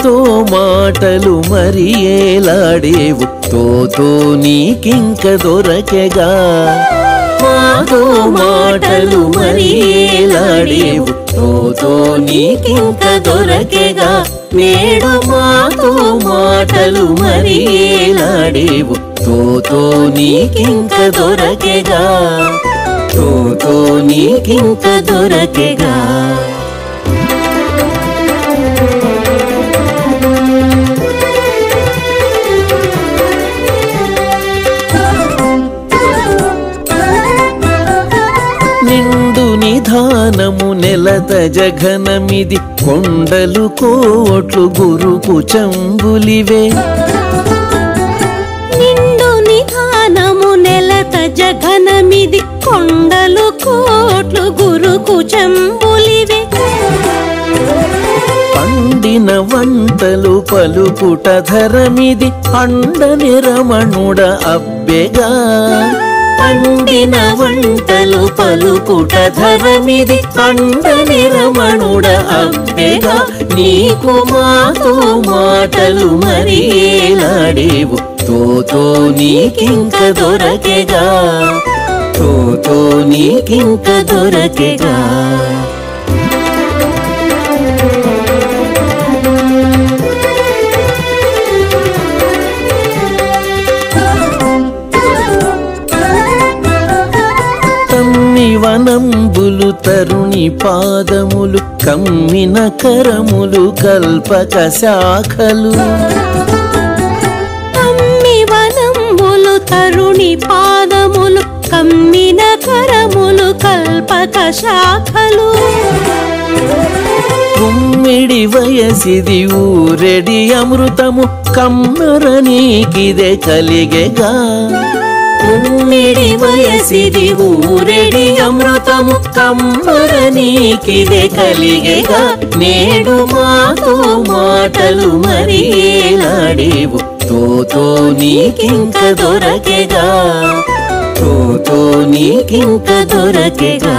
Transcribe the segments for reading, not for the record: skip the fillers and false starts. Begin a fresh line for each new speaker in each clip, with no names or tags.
మాతో మాటలు మరి ఏలాడేవు తోతో నీకింక దొరకెగా మాతో మాటలు మరి ఏలాడేవు తోతో నీకింక దొరకెగా నేడు మాతో మాటలు మరి ఏలాడేవు తోతో నీకింక దొరకెగా తోతో నీకింక దొరకెగా నిండు నిధానము నెలత జఘనమిది కొండలు కోట్లు గురుకు చంబులివే
నిండు నిధానము నెలత జఘనమిది కొండలు కోట్లు గురుకు చంబులివే
పండిన వంటలు పలుకుట ధరమిది అండని రమణుడ అబ్బెగా పండిన వంటలు పలుకుట ధరమిది అండని రమణుడ అబ్బెగా నీకు మాతో మాటలు మరి ఏలాడేవు తోతో నీకింక దొరకెగా తోతో నీకింక దొరకెగా వనంబులు తరుణి పాదములు కమ్మిన కరములు కల్పక శాఖలు
కమ్మి వనంబులు తరుణి పాదములు కమ్మిన కరములు కల్పక శాఖలు
కుమ్మిడి వయసిది ఊరెడి అమృతము కమ్మర నీకిదే కలిగెగా కుమ్మిడి వయసిది ఊరెడి అమృతము కమ్మర నీకిదే కలిగెగా నేడు మాతో మాటలు మరి ఏలాడేవు తోతో నీకింక దొరకెగా తోతో నీకింక దొరకెగా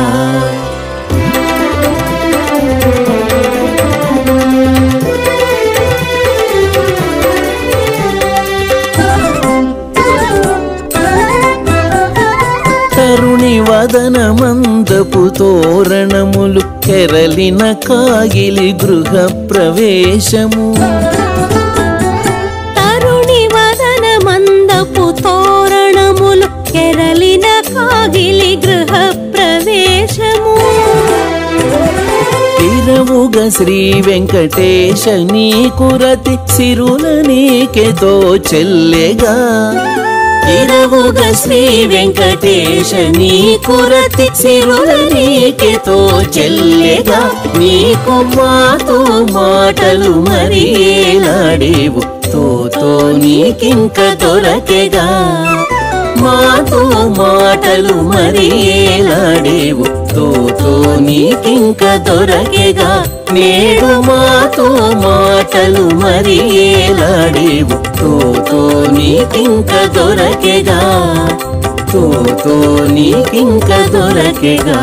తరుణి వదన మందపు తోరణములు కెరలిన కాగిలి గృహ ప్రవేశము
తరుణి వదన మందపు తోరణములు కెరలిన కాగిలి గృహ ప్రవేశము
తిరవుగ శ్రీ వెంకటేశ నీ కురతి సిరుల నీకెతో చెల్లెగా తిరవుగ శ్రీ వెంకటేశ నీ కురతి సిరుల నీకెతో చెల్లెగా నీకు మాతో మాటలు మరి ఏలాడేవు తోతో నీకింక దొరకెగా మాతో మాటలు మరి ఏలాడేవు తోతో నీకింక దొరకెగా నేడు మాతో మాటలు మరి ఏలాడేవు తోతో నీకింక దొరకెగా తోతో నీకింక దొరకెగా